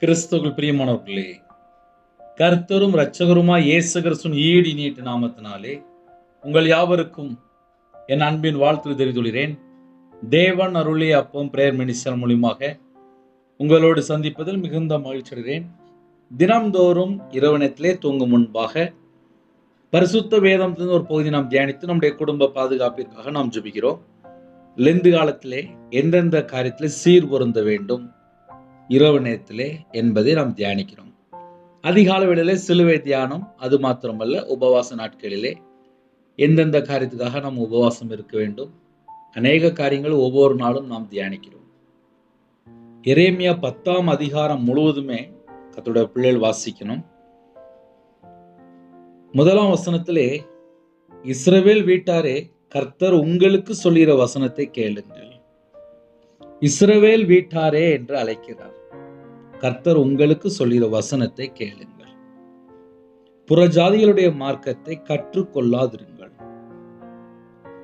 கிறிஸ்துவுக்குள் பிரியமானவர்களே, கர்த்தரும் இரட்சகருமாய் இயேசு கிறிஸ்துவின் ஈடு இனிய நாமத்தினாலே உங்கள் யாவருக்கும் என் அன்பின் வாழ்த்து தெரிவித்துள்ளேன். தேவன் அருளிய அப்பம் பிரேயர் மினிஸ்டர் மூலியமாக உங்களோடு சந்திப்பதில் மிகுந்த மகிழ்ச்சி அடைகிறேன். தினம்தோறும் இரவு நேரத்திலே தூங்கும் முன்பாக பரிசுத்த வேதத்திலிருந்து ஒரு பகுதி நாம் தியானித்து நம்முடைய குடும்ப பாதுகாப்பிற்காக நாம் ஜெபிக்கிறோம். லெந்து காலத்திலே எந்தெந்த காரியத்திலே சீர் பொருந்த வேண்டும் இரவு நேரத்திலே என்பதை நாம் தியானிக்கிறோம். அதிகால வேளையிலே சிலுவை தியானம், அது மாத்திரமல்ல உபவாச நாட்களிலே எந்தெந்த காரியத்துக்காக நாம் உபவாசம் இருக்க வேண்டும், அநேக காரியங்கள் ஒவ்வொரு நாளும் நாம் தியானிக்கிறோம். எரேமியா 10ஆம் அதிகாரம் முழுவதுமே கர்த்தருடைய பிள்ளைகள் வாசிக்கணும். 1ஆம் வசனத்திலே, இஸ்ரவேல் வீட்டாரே, கர்த்தர் உங்களுக்கு சொல்லுகிற வசனத்தை கேளுங்கள். இஸ்ரவேல் வீட்டாரே என்று அழைக்கிறார். கர்த்தர் உங்களுக்கு சொல்லுகிற வசனத்தை கேளுங்கள். புறஜாதிகளுடைய மார்க்கத்தை கற்றுக்கொள்ளாதிருங்கள்.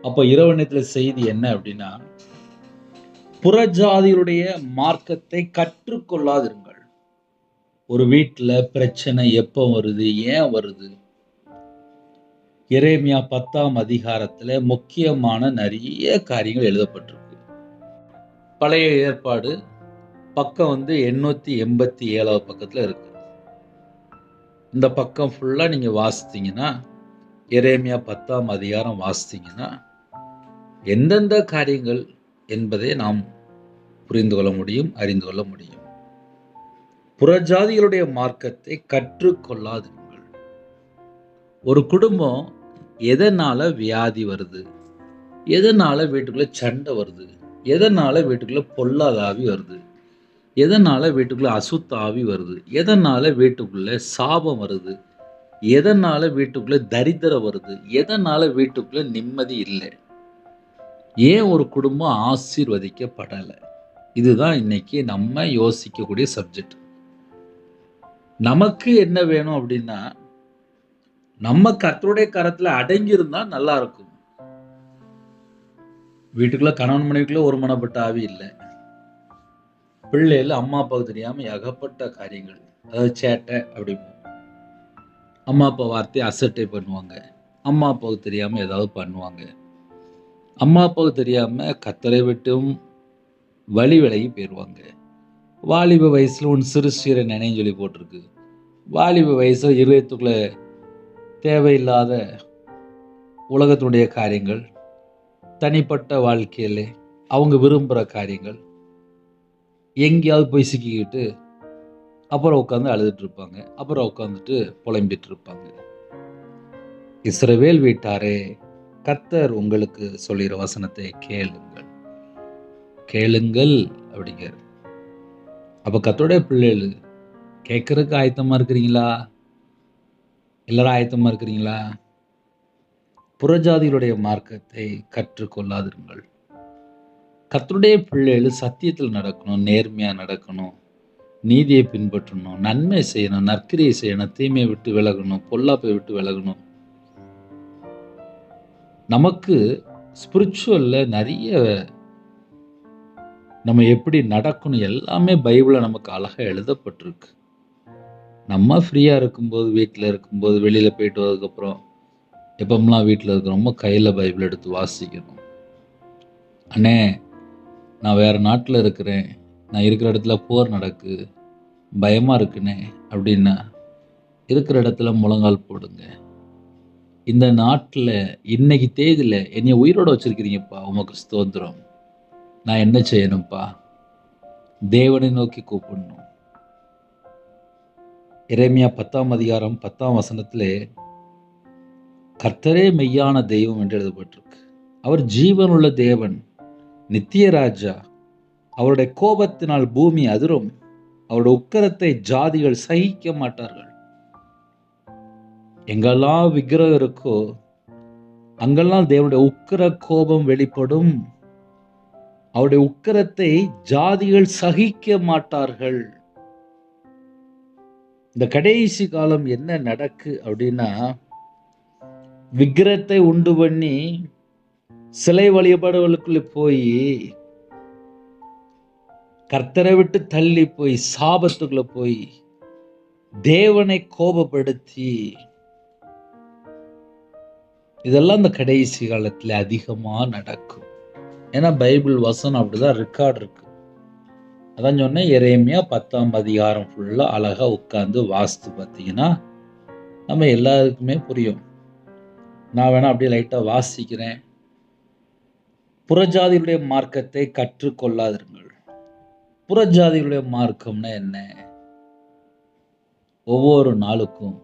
அப்ப இரவு நேரத்துல செய்தி என்ன அப்படின்னா, புறஜாதிகளுடைய மார்க்கத்தை கற்றுக்கொள்ளாதிருங்கள். ஒரு வீட்டுல பிரச்சனை எப்ப வருது, ஏன் வருது? எரேமியா 10ஆம் அதிகாரத்துல முக்கியமான நிறைய காரியங்கள் எழுதப்பட்டிருக்கு. பழைய ஏற்பாடு பக்கம் 887 பக்கத்துல இருக்கு. இந்த பக்கம் ஃபுல்லா நீங்க வாசித்தீங்கன்னா, எரேமியா 10ஆம் அதிகாரம் வாசித்தீங்கன்னா, எந்தெந்த காரியங்கள் என்பதை நாம் புரிந்து கொள்ள முடியும், அறிந்து கொள்ள முடியும். புறஜாதிகளுடைய மார்க்கத்தை கற்றுக்கொள்ளாதீர்கள். ஒரு குடும்பம் எதனால வியாதி வருது, எதனால வீட்டுக்குள்ள சண்டை வருது, எதனால வீட்டுக்குள்ள பொல்லாதாவி வருது, எதனால வீட்டுக்குள்ள அசுத்த ஆவி வருது, எதனால வீட்டுக்குள்ள சாபம் வருது, எதனால வீட்டுக்குள்ள தரித்திரம் வருது, எதனால வீட்டுக்குள்ள நிம்மதி இல்லை, ஏன் ஒரு குடும்பம் ஆசீர்வதிக்கப்படலை? இதுதான் இன்னைக்கு நம்ம யோசிக்கக்கூடிய சப்ஜெக்ட். நமக்கு என்ன வேணும் அப்படின்னா, நம்ம கர்த்தருடைய கரத்துல அடங்கி இருந்தா நல்லா இருக்கும். வீட்டுக்குள்ள கணவன் மனைவிக்குள்ள ஒரு மனப்பட்ட ஆவி இல்லை. பிள்ளைகள் அம்மா அப்பாவுக்கு தெரியாம ஏகப்பட்ட காரியங்கள், அதாவது சேட்டை அப்படிம்போம். அம்மா அப்பா வார்த்தையை அசட்டை பண்ணுவாங்க. அம்மா அப்பாவுக்கு தெரியாம ஏதாவது பண்ணுவாங்க. அம்மா அப்பாவுக்கு தெரியாம கர்த்தரை விட்டும் வழி விலகி போயிடுவாங்க. வாலிப வயசுல உன் சிறு சீரை நினைன்னு சொல்லி போட்டிருக்கு. வாலிப வயசுல இருதயத்துக்குள்ள தேவையில்லாத உலகத்தினுடைய காரியங்கள், தனிப்பட்ட வாழ்க்கையில அவங்க விரும்புகிற காரியங்கள், எங்கேயாவது போய் சிக்கிக்கிட்டு அப்புறம் உட்காந்து அழுதுட்டு இருப்பாங்க. அப்புறம் உட்காந்துட்டு புலம்பிட்டு இருப்பாங்க. இஸ்ரவேல் வீட்டாரே, கர்த்தர் உங்களுக்கு சொல்லிற வசனத்தை கேளுங்கள். கேளுங்கள் அப்படிங்கிற. அப்ப கர்த்தருடைய பிள்ளைகள் கேட்கறதுக்கு ஆயத்தமா இருக்கிறீங்களா? எல்லாரும் ஆயத்தமா இருக்கிறீங்களா? புறஜாதிகளுடைய மார்க்கத்தை கற்றுக்கொள்ளாதிருங்கள். கர்த்தருடைய பிள்ளைகள் சத்தியத்தில் நடக்கணும், நேர்மையா நடக்கணும், நீதியை பின்பற்றணும், நன்மை செய்யணும், நற்கிரியை செய்யணும், தீமையை விட்டு விலகணும், பொல்லாப்பை விட்டு விலகணும். நமக்கு ஸ்பிரிச்சுவல்ல நிறைய நம்ம எப்படி நடக்கணும் எல்லாமே பைபிள்ல நமக்கு அழகா எழுதப்பட்டிருக்கு. நம்ம ஃப்ரீயா இருக்கும்போது, வீட்டில் இருக்கும்போது, வெளியில போயிட்டு வந்ததுக்கப்புறம் எப்பமெல்லாம் வீட்டில் இருக்கிறோமோ கையில் பைபிள் எடுத்து வாசிக்கணும். அண்ணே, நான் வேற நாட்டில் இருக்கிறேன், நான் இருக்கிற இடத்துல போர் நடக்கு, பயமா இருக்குண்ணே அப்படின்னா, இருக்கிற இடத்துல முழங்கால் போடுங்க. இந்த நாட்டில் இன்னைக்கு தேதியில் என்னை உயிரோட வச்சிருக்கிறீங்கப்பா, உமக்கு ஸ்தோத்திரம். நான் என்ன செய்யணும்ப்பா? தேவனை நோக்கி கூப்பிடணும். எரேமியா 10ஆம் அதிகாரம் 10ஆம் வசனத்திலே, கர்த்தரே மெய்யான தெய்வம் என்று எழுதப்பட்டிருக்கு. அவர் ஜீவனுள்ள தேவன், நித்திய ராஜா. அவருடைய கோபத்தினால் பூமி அதிரும், அவருடைய உக்கிரத்தை ஜாதிகள் சகிக்க மாட்டார்கள். எங்கெல்லாம் விக்கிரகம் இருக்கோ அங்கெல்லாம் தேவனுடைய உக்கிர கோபம் வெளிப்படும். அவருடைய உக்கிரத்தை ஜாதிகள் சகிக்க மாட்டார்கள். இந்த கடைசி காலம் என்ன நடக்கு அப்படின்னா, விக்கிரத்தை உண்டு பண்ணி சிலை வழிபாடுகளுக்குள்ள போய் கர்த்தரை விட்டு தள்ளி போய் சாபத்துக்குள்ள போய் தேவனை கோபப்படுத்தி, இதெல்லாம் இந்த கடைசி காலத்துல அதிகமா நடக்கும். ஏன்னா பைபிள் வசனம் அப்படிதான் ரெக்கார்ட் இருக்கு. அதான் சொன்னேன், எரேமியா 10ஆம் அதிகாரம் ஃபுல்லா அழகா உட்கார்ந்து வாசித்து பார்த்தீங்கன்னா நம்ம எல்லாருக்குமே புரியும். நான் வேணா அப்படியே லைட்டா வாசிக்கிறேன். புறஜாதிகளுடைய மார்க்கத்தை கற்றுக்கொள்ளாதிருங்கள். புறஜாதிகளுடைய மார்க்கம்னா என்ன? ஒவ்வொரு நாளுக்கும்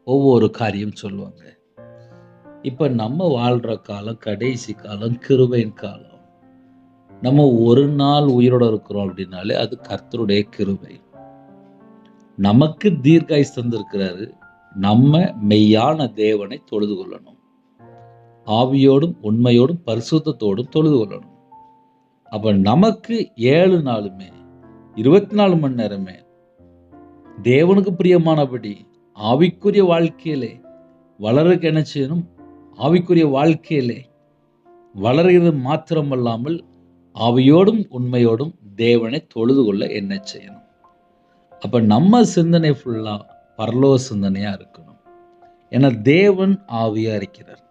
ஒவ்வொரு காரியம் சொல்லுவாங்க. இப்ப நம்ம வாழ்ற காலம் கடைசி காலம், கிருபையின் காலம். நம்ம ஒரு நாள் உயிரோட இருக்கிறோம் அப்படின்னாலே அது கர்த்தருடைய கிருபை. நமக்கு தீர்க்காயுசு தந்திருக்கிறாரு. நம்ம மெய்யான தேவனை தொழுது கொள்ளணும். ஆவியோடும் உண்மையோடும் பரிசுத்தத்தோடும் தொழுது கொள்ளணும். அப்ப நமக்கு 7 நாளுமே 24 மணி நேரமே தேவனுக்கு பிரியமானபடி ஆவிக்குரிய வாழ்க்கையிலே வளர்க்க என்ன செய்யணும்? ஆவிக்குரிய வாழ்க்கையிலே வளர்கிறது மாத்திரமல்லாமல் ஆவியோடும் உண்மையோடும் தேவனை தொழுது கொள்ள என்ன செய்யணும்? அப்ப நம்ம சிந்தனை ஃபுல்லா பரலோக சிந்தனையா இருக்கணும். ஏன்னா தேவன் ஆவியா இருக்கிறார்.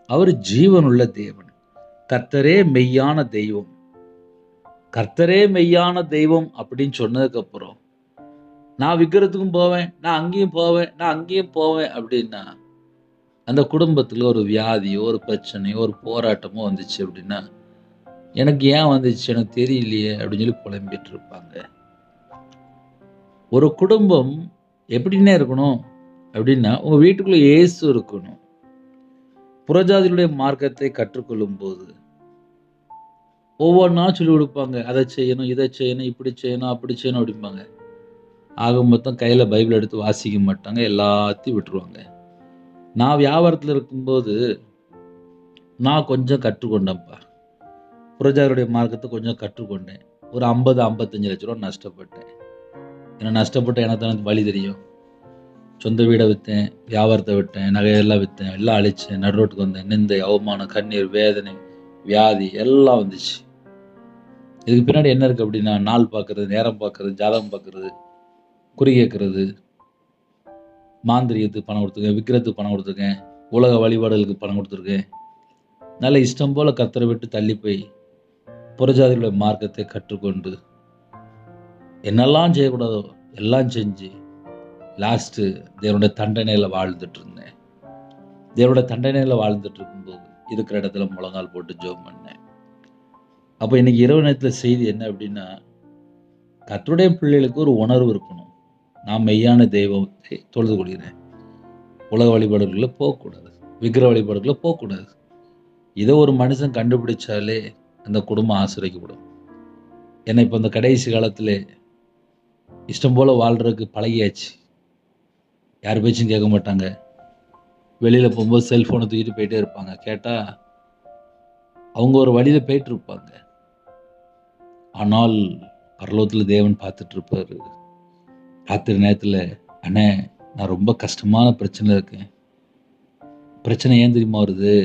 அவர் ஜீவனுள்ள தேவன். கர்த்தரே மெய்யான தெய்வம். கர்த்தரே மெய்யான தெய்வம் அப்படின்னு சொன்னதுக்கு அப்புறம் நான் விக்கிரத்துக்கும் போவேன், நான் அங்கேயும் போவேன், நான் அங்கேயும் போவேன் அப்படின்னா அந்த குடும்பத்தில் ஒரு வியாதியோ ஒரு பிரச்சனையோ ஒரு போராட்டமோ வந்துச்சு அப்படின்னா எனக்கு ஏன் வந்துச்சு எனக்கு தெரியலையே அப்படின்னு சொல்லி புலம்பிட்டு இருப்பாங்க. ஒரு குடும்பம் எப்படின்னே இருக்கணும் அப்படின்னா உங்க வீட்டுக்குள்ள இயேசு இருக்கணும். புறஜாதிகளுடைய மார்க்கத்தை கற்றுக்கொள்ளும் போது ஒவ்வொன்றா சொல்லி கொடுப்பாங்க. அதை செய்யணும், இதை செய்யணும், இப்படி செய்யணும், அப்படி செய்யணும் அப்படிம்பாங்க. ஆக மொத்தம் கையில் பைபிள் எடுத்து வாசிக்க மாட்டாங்க, எல்லாத்தையும் விட்டுருவாங்க. நான் வியாபாரத்தில் இருக்கும்போது நான் கொஞ்சம் கற்றுக்கொண்டேன்ப்பா. புறஜாதிகளுடைய மார்க்கத்தை கொஞ்சம் கற்றுக்கொண்டேன். ஒரு 50-55 லட்ச ரூபா நஷ்டப்பட்டேன். ஏன்னா நஷ்டப்பட்ட எனக்கு தானே வழி தெரியும். சொந்த வீடை விற்றேன், வியாபாரத்தை விட்டேன், நகையெல்லாம் விற்றேன், எல்லாம் அழிச்சேன், நடுரோட்டுக்கு வந்தேன். நிந்தை, அவமானம், கண்ணீர், வேதனை, வியாதி எல்லாம் வந்துச்சு. இதுக்கு பின்னாடி என்ன இருக்குது அப்படின்னா நாள் பார்க்குறது, நேரம் பார்க்குறது, ஜாதகம் பார்க்குறது, குறி கேட்குறது, மாந்திரியத்துக்கு பணம் கொடுத்துருக்கேன், விக்கிரத்துக்கு பணம் கொடுத்துருக்கேன், உலக வழிபாடுகளுக்கு பணம் கொடுத்துருக்கேன். நல்ல இஷ்டம் போல் கர்த்தரை விட்டு தள்ளி போய் புறஜாதிகளுடைய மார்க்கத்தை கற்றுக்கொண்டு என்னெல்லாம் செய்யக்கூடாதோ எல்லாம் செஞ்சு லாஸ்ட்டு தேவனுடைய தண்டனையில் வாழ்ந்துட்டு இருந்தேன். தேவனுடைய தண்டனையில் வாழ்ந்துட்டு இருக்கும்போது இருக்கிற இடத்துல முழங்கால் போட்டு ஜெபம் பண்ணேன். அப்போ இன்னைக்கு இரவு நேரத்தில் செய்தி என்ன அப்படின்னா, கர்த்தருடைய பிள்ளைகளுக்கு ஒரு உணர்வு இருக்கணும். நான் மெய்யான தெய்வத்தை தொழுது கொள்கிறேன். உலக வழிபாடுகளில் போகக்கூடாது, விக்கிர வழிபாடுகளில் போகக்கூடாது. இதை ஒரு மனுஷன் கண்டுபிடிச்சாலே அந்த குடும்பம் ஆசிரியக்கப்படும். ஏன்னா இப்போ இந்த கடைசி காலத்தில் இஷ்டம் போல் வாழ்கிறதுக்கு பழகியாச்சு. யார் பேச்சும் கேட்க மாட்டாங்க. வெளியில் போகும்போது செல்ஃபோனை தூக்கிட்டு போயிட்டே இருப்பாங்க. கேட்டால் அவங்க ஒரு வழியில் போயிட்டு இருப்பாங்க. ஆனால் பரலோகத்தில் தேவன் பார்த்துட்டு இருப்பார். ராத்திரி நேரத்தில், அண்ணே நான் ரொம்ப கஷ்டமான பிரச்சனை இருக்கேன். பிரச்சனை ஏன் தெரியுமா வருது?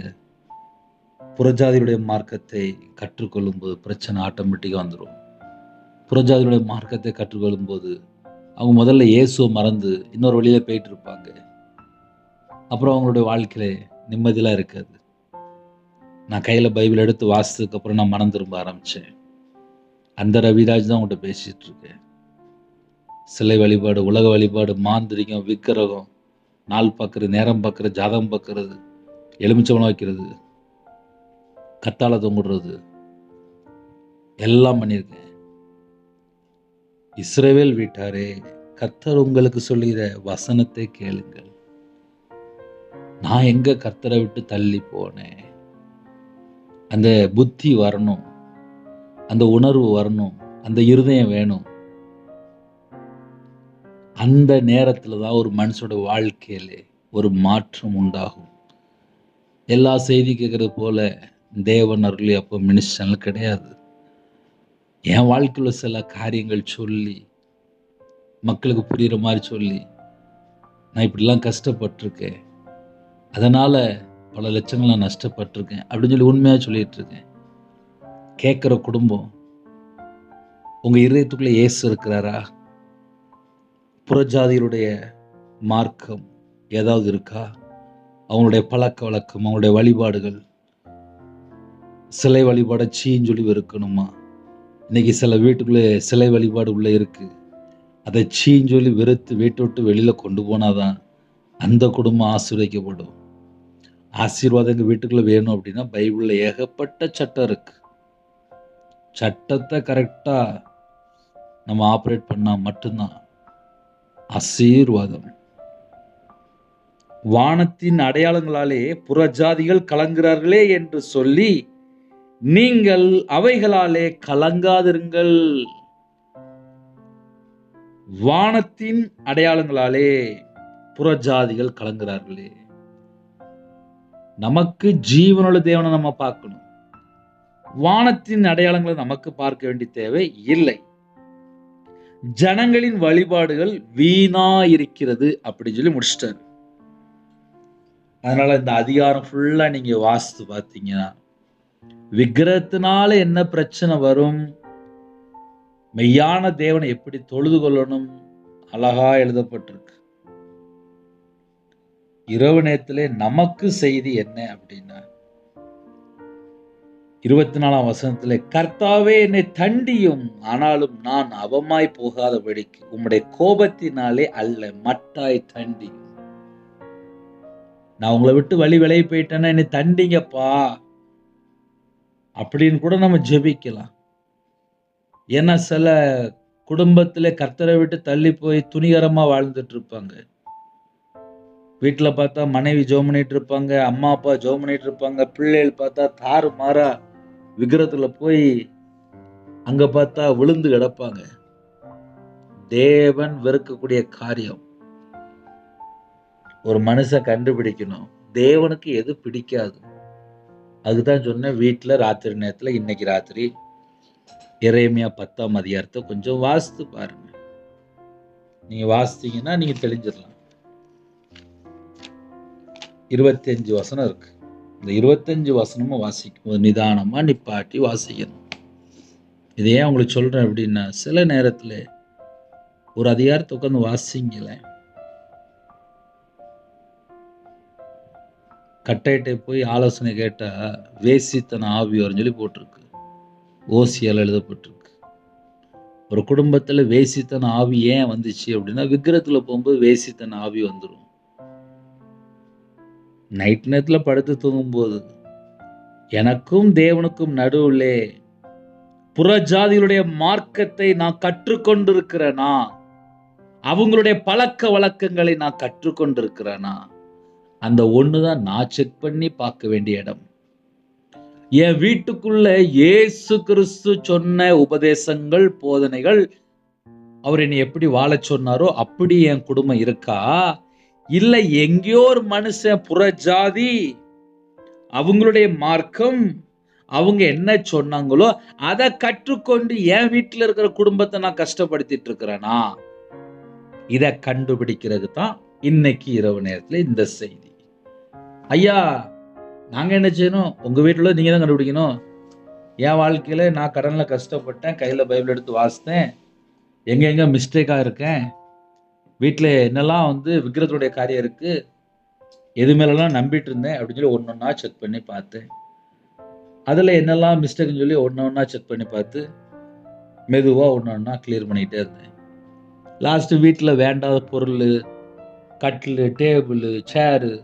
புறஜாதியுடைய மார்க்கத்தை கற்றுக்கொள்ளும் போது பிரச்சனை ஆட்டோமேட்டிக்காக வந்துடும். புறஜாதியுடைய மார்க்கத்தை கற்றுக்கொள்ளும் போது அவங்க முதல்ல இயேசுவை மறந்து இன்னொரு வழியில் போயிட்டு இருப்பாங்க. அப்புறம் அவங்களுடைய வாழ்க்கையில நிம்மதியெலாம் இருக்காது. நான் கையில் பைபிள் எடுத்து வாசித்ததுக்கப்புறம் நான் மனம் திரும்ப ஆரம்பித்தேன். அந்த ரவிராஜ் தான் உங்கள்கிட்ட பேசிகிட்டு இருக்கேன். சிலை வழிபாடு, உலக வழிபாடு, மாந்திரிகம், விக்கிரகம், நாள் பார்க்குறது, நேரம் பார்க்குறது, ஜாதகம் பார்க்குறது, எலுமிச்சம்பழம் வைக்கிறது, கத்தாழை தொங்குடுறது எல்லாம் பண்ணியிருக்கேன். இஸ்ரவேல் வீட்டாரே, கர்த்தர் உங்களுக்கு சொல்லுகிற வசனத்தை கேளுங்கள். நான் எங்க கர்த்தரை விட்டு தள்ளி போனேன்? அந்த புத்தி வரணும், அந்த உணர்வு வரணும், அந்த இருதயம் வேணும். அந்த நேரத்தில் தான் ஒரு மனுஷோட வாழ்க்கையிலே ஒரு மாற்றம் உண்டாகும். எல்லா செய்தி கேட்குறது போல தேவன் அருளி அப்போ மினிஸ்டர்லாம் கிடையாது. என் வாழ்க்கையில் சில காரியங்கள் சொல்லி மக்களுக்கு புரிகிற மாதிரி சொல்லி நான் இப்படிலாம் கஷ்டப்பட்டிருக்கேன், அதனால் பல லட்சங்கள் நான் நஷ்டப்பட்டிருக்கேன் அப்படின்னு சொல்லி உண்மையாக சொல்லிகிட்டு இருக்கேன். கேட்குற குடும்பம் உங்க இதயத்துக்குள்ள இயேசு இருக்கிறாரா? புறஜாதிகளுடைய மார்க்கம் ஏதாவது இருக்கா? அவங்களுடைய பழக்க வழக்கம், அவங்களுடைய வழிபாடுகள், சிலை வழிபாட சீன்னு சொல்லி வெறுக்கணுமா? இன்னைக்கு சில வீட்டுக்குள்ளே சிலை வழிபாடு உள்ள இருக்கு. அதை சீன்னு சொல்லி வெறுத்து வீட்டை விட்டு வெளியில கொண்டு போனாதான் அந்த குடும்பம் ஆசீர்வதிக்கப்படும். ஆசீர்வாதம் எங்க வீட்டுக்குள்ள வேணும் அப்படின்னா பைபிள்ல ஏகப்பட்ட சட்டம் இருக்கு. சட்டத்தை கரெக்டா நம்ம ஆப்ரேட் பண்ணா மட்டும்தான் ஆசீர்வாதம். வானத்தின் அடையாளங்களாலே புறஜாதிகள் கலங்குகிறார்களே என்று சொல்லி நீங்கள் அவைகளாலே கலங்காதிருங்கள். வானத்தின் அடையாளங்களாலே புறஜாதிகள் கலங்குகிறார்களே. நமக்கு ஜீவனுள்ள தேவனை நம்ம பார்க்கணும். வானத்தின் அடையாளங்களை நமக்கு பார்க்க வேண்டிய தேவை இல்லை. ஜனங்களின் வழிபாடுகள் வீணா இருக்கிறது அப்படின்னு சொல்லி முடிச்சிட்டாரு. அதனால இந்த அதிகாரம் ஃபுல்லா நீங்க வாசித்து பார்த்தீங்கன்னா விக்கிரகத்தினால என்ன பிரச்சனை வரும், மெய்யான தேவனை எப்படி தொழுது கொள்ளணும் அழகா எழுதப்பட்டிருக்கு. இரவு நேரத்திலே நமக்கு செய்தி என்ன அப்படின்னா 24ஆம் வசனத்திலே, கர்த்தாவே என்னை தண்டியும், ஆனாலும் நான் அவமாய் போகாதபடிக்கு உம்முடைய கோபத்தினாலே அல்ல மட்டாய் தண்டியும். நான் உங்களை விட்டு விலகி போயிட்டேன்னா என்னை தண்டிங்கப்பா அப்படின்னு கூட நம்ம ஜெபிக்கலாம். ஏன்னா சில குடும்பத்திலே கர்த்தரை விட்டு தள்ளி போய் துணிகரமா வாழ்ந்துட்டு இருப்பாங்க. வீட்டில் பார்த்தா மனைவி ஜெபம் பண்ணிட்டு இருப்பாங்க, அம்மா அப்பா ஜெபம் பண்ணிட்டு இருப்பாங்க, பிள்ளைகள் பார்த்தா தாறு மாறா விக்கிரத்துல போய் அங்க பார்த்தா விழுந்து கிடப்பாங்க. தேவன் வெறுக்கக்கூடிய காரியம். ஒரு மனுஷன் கண்டுபிடிக்கணும் தேவனுக்கு எது பிடிக்காது. அதுதான் சொன்னேன், வீட்டுல ராத்திரி நேரத்துல இன்னைக்கு ராத்திரி எரேமியா 10ஆம் அதிகாரத்தை கொஞ்சம் வாசித்து பாருங்க. நீங்க வாசித்தீங்கன்னா நீங்க தெளிஞ்சிடலாம். 25 வசனம் இருக்கு. இந்த 25 வசனமும் வாசிக்கும் நிதானமா நிப்பாட்டி வாசிக்கணும். இது ஏன் உங்களுக்கு சொல்றேன் அப்படின்னா, சில நேரத்துல ஒரு அதிகாரத்தை உட்காந்து வாசிங்களேன், கட்டையிட்ட போய் ஆலோசனை கேட்டா வேசித்தன ஆவி வரும்னு சொல்லி போட்டிருக்கு. ஓசியால் எழுதப்பட்டிருக்கு. ஒரு குடும்பத்துல வேசித்தன ஆவி ஏன் வந்துச்சு அப்படின்னா, விக்கிரத்துல போகும்போது வேசித்தன ஆவி வந்துடும். நைட் நேரத்துல படுத்து தூங்கும்போது எனக்கும் தேவனுக்கும் நடுவுலே புறஜாதிகளுடைய மார்க்கத்தை நான் கற்றுக்கொண்டிருக்கிறேனா, அவங்களுடைய பழக்க வழக்கங்களை நான் கற்றுக்கொண்டிருக்கிறேனா, அந்த ஒண்ணுதான் நான் செக் பண்ணி பார்க்க வேண்டிய இடம். என் வீட்டுக்குள்ள இயேசு கிறிஸ்து சொன்ன உபதேசங்கள், போதனைகள், அவர் என்னை எப்படி வாழ சொன்னாரோ அப்படி என் குடும்பம் இருக்கா, இல்ல எங்கேயோ ஒரு மனுஷன் புறஜாதி அவங்களுடைய மார்க்கம் அவங்க என்ன சொன்னாங்களோ அதை கற்றுக்கொண்டு என் வீட்டில் இருக்கிற குடும்பத்தை நான் கஷ்டப்படுத்திட்டு இருக்கிறேனா, இதை கண்டுபிடிக்கிறது தான் இன்னைக்கு இரவு நேரத்தில் இந்த செய்தி. ஐயா நாங்க என்ன செய்யணும், உங்க வீட்டுல நீங்க தான் கண்டுபிடிக்கணும். என் வாழ்க்கையில நான் கடன்ல கஷ்டப்பட்டேன், கையில பைபிள் எடுத்து வாசித்தேன், எங்க மிஸ்டேக்கா இருக்கேன், வீட்டுல என்னெல்லாம் விக்கிரத்துடைய காரியம் இருக்கு, எது மேலெல்லாம் நம்பிட்டு இருந்தேன் அப்படின்னு சொல்லி ஒன்னொன்னா செக் பண்ணி பார்த்தேன். அதுல என்னெல்லாம் மிஸ்டேக்னு சொல்லி ஒன்னொன்னா செக் பண்ணி பார்த்து மெதுவா ஒன்னொன்னா கிளியர் பண்ணிட்டே இருந்தேன். லாஸ்ட் வீட்டுல வேண்டாத பொருள், கட்டில், டேபிள், சேரு,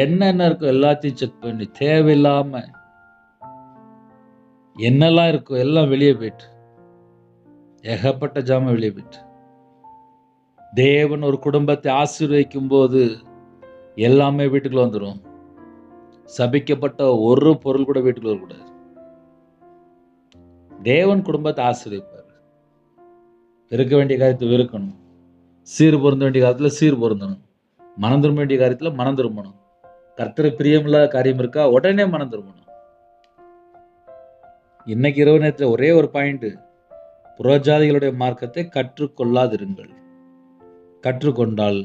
என்னென்ன இருக்கோ எல்லாத்தையும் செக் பண்ணி தேவையில்லாம என்னெல்லாம் இருக்கோ எல்லாம் வெளியே போயிட்டு, ஏகப்பட்ட ஜாம வெளியே போயிட்டு. தேவன் ஒரு குடும்பத்தை ஆசீர்வதிக்கும் போது எல்லாமே வீட்டுக்குள்ள வந்துடும். சபிக்கப்பட்ட ஒரு பொருள் கூட வீட்டுக்குள்ள வரக்கூடாது. தேவன் குடும்பத்தை ஆசீர்வதிப்பார். வெறுக்க வேண்டிய காரியத்தை வெறுக்கணும், சீர் பொருந்த வேண்டிய காரியத்துல சீர் பொருந்தணும், மனம் திரும்ப வேண்டிய காரியத்துல மனம் திரும்பணும். கர்த்தரை பிரியமில்லாத காரியம் இருக்கா உடனே மனம் திரும்பணும். இன்னைக்கு இரவு நேரத்தில் ஒரே ஒரு பாயிண்ட், புறஜாதிகளுடைய மார்க்கத்தை கற்றுக்கொள்ளாதிருங்கள். கற்றுக்கொண்டால்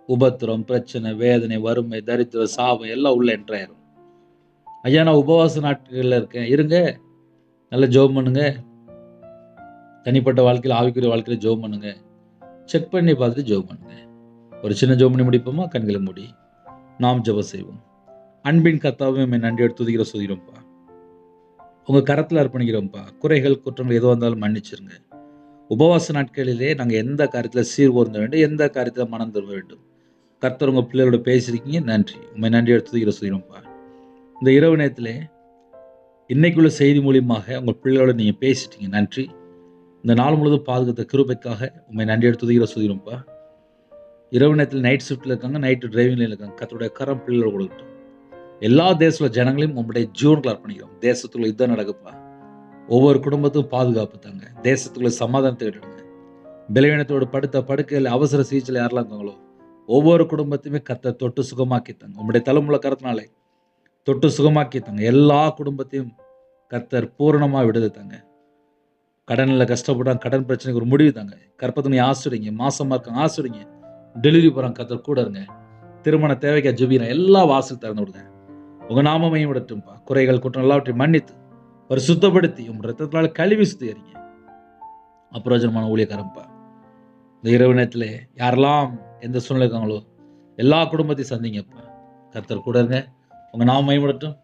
உபத்திரம், பிரச்சனை, வேதனை, வறுமை, தரித்திரம், சாபம் எல்லாம் உள்ள என்ட்ராயிரும். ஐயா நான் உபவாச நாட்கள்ல இருக்கேன், இருங்க, நல்ல ஜெபம் பண்ணுங்க, தனிப்பட்ட வாழ்க்கையில், ஆவிக்குரிய வாழ்க்கையில் ஜெபம் பண்ணுங்க. செக் பண்ணி பார்த்துட்டு ஜெபம் பண்ணுங்க. ஒரு சின்ன ஜெபம் பண்ணி முடிப்போமா? கண்களை மூடி நாம் ஜெபம் செய்வோம். அன்பின் கர்த்தாவே, உம்மை நன்றியோடு துதிக்கிற சொல்கிறோம்ப்பா. உங்கள் கரத்தில் அர்ப்பணிக்கிறோம்ப்பா. குறைகள் குற்றங்கள் எதுவாக இருந்தாலும் மன்னிச்சிருங்க. உபவாச நாட்களிலே நாங்கள் எந்த காரியத்தில் சீர்கூர்ந்த வேண்டும், எந்த காரியத்தில் மனம் திரும்ப வேண்டும். கர்த்தர் உங்கள் பிள்ளைகளோட பேசியிருக்கீங்க, நன்றி. உண்மை நன்றியோடு துதிக்கிற சொல்கிறோம்ப்பா. இந்த இரவு நேரத்தில் இன்னைக்குள்ள செய்தி மூலியமாக உங்கள் பிள்ளைகளோட நீங்கள் பேசிட்டீங்க, நன்றி. இந்த நாள் முழுவதும் பாதுகாத்த கிருபைக்காக உண்மை நன்றியோடு துதிக்கிற சொல்கிறோம்ப்பா. இரவு நேரத்தில் நைட் ஷிஃப்ட்டில் இருக்காங்க, நைட்டு டிரைவிங்கில் இருக்காங்க. கர்த்தருடைய கரம் பிள்ளைகளோட கொடுக்கட்டும். எல்லா தேச ஜனங்களையும் உங்களுடைய ஜீவன்கள் அர்ப்பணிக்கிறோம். தேசத்துக்குள்ள யுத்தம் நடக்குப்பா. ஒவ்வொரு குடும்பத்துக்கும் பாதுகாப்பு தாங்க. தேசத்துக்குள்ள சமாதானத்தை விட்டுடுங்க. பலவீனத்தோடு படுத்த படுக்கையில் அவசர சிகிச்சையில் யாரெல்லாம் இருக்காங்களோ ஒவ்வொரு குடும்பத்தையுமே கர்த்தர் தொட்டு சுகமாக்கித்தாங்க. உங்களுடைய தலைமுறை கரத்தினாலே தொட்டு சுகமாக்கித்தாங்க. எல்லா குடும்பத்தையும் கர்த்தர் பூரணமாக விடுதலைத்தாங்க. கடனில் கஷ்டப்படாங்க, கடன் பிரச்சனைக்கு ஒரு முடிவு தாங்க. கற்பத்தினை ஆசிரிங்க, மாசமாக இருக்காங்க ஆசிரிங்க, டெலிவரி போகிறாங்க, கர்த்தர் கூட இருங்க. திருமண தேவைக்கா ஜெபிக்கிறேன், எல்லா வாசல் திறந்து விடுங்க. உங்கள் நாமமையும் விடட்டும்பா. குறைகள் குற்றம் எல்லாவற்றையும் மன்னித்து ஒரு சுத்தப்படுத்தி உங்கள் ரத்தத்தினால கழுவி சுத்திகரிங்க. அப்பிரயோஜனமான ஊழியக்காரம்பா. இந்த இரவு நேரத்தில் யாரெல்லாம் எந்த சூழ்நிலை இருக்காங்களோ எல்லா குடும்பத்தையும் சந்திங்கப்பா. கர்த்தர் கூட இருங்க. உங்கள் நாமமையும் விடட்டும்.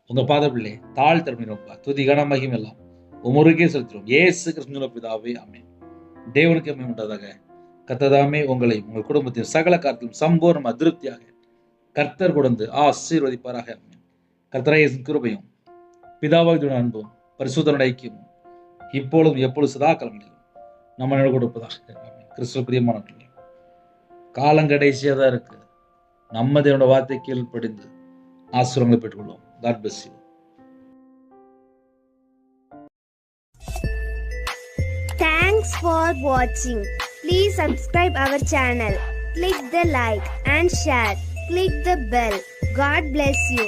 உங்கள் பாத பிள்ளை தாழ் திறமைப்பா. துதி கன மகிமை எல்லாம் உமருக்கே செலுத்துறோம். இயேசு கிறிஸ்துவின் பிதாவே, ஆமென். தேவனுக்கு மகிமை உண்டாதாக. கர்த்ததாமே உங்களை உங்கள் குடும்பத்தின் சகல காரியத்திலும் சம்பூர்ண அதிருப்தியாக கர்த்தர் கொடுத்து ஆசீர்வதிப்பாராக. கர்த்தராகிய கிருபையும் பிதாவாகிய அன்பும் பரிசுத்தனுடைய ஐக்கியமும் இப்பொழுதும் எப்பொழுது சதா காலங்களிலும் நம்ம கொடுப்பதாக. கிறிஸ்துவ பிரியமானவர்களே, காலம் கடைசியாக தான் இருக்கு. நம்ம தேவனோட வார்த்தை கீழ்ப்படிந்து ஆசீர்வாதங்களை பெற்றுக்கொள்வோம். God bless you. Thanks for watching. Please subscribe our channel. Click the like and share. Click the bell. God bless you.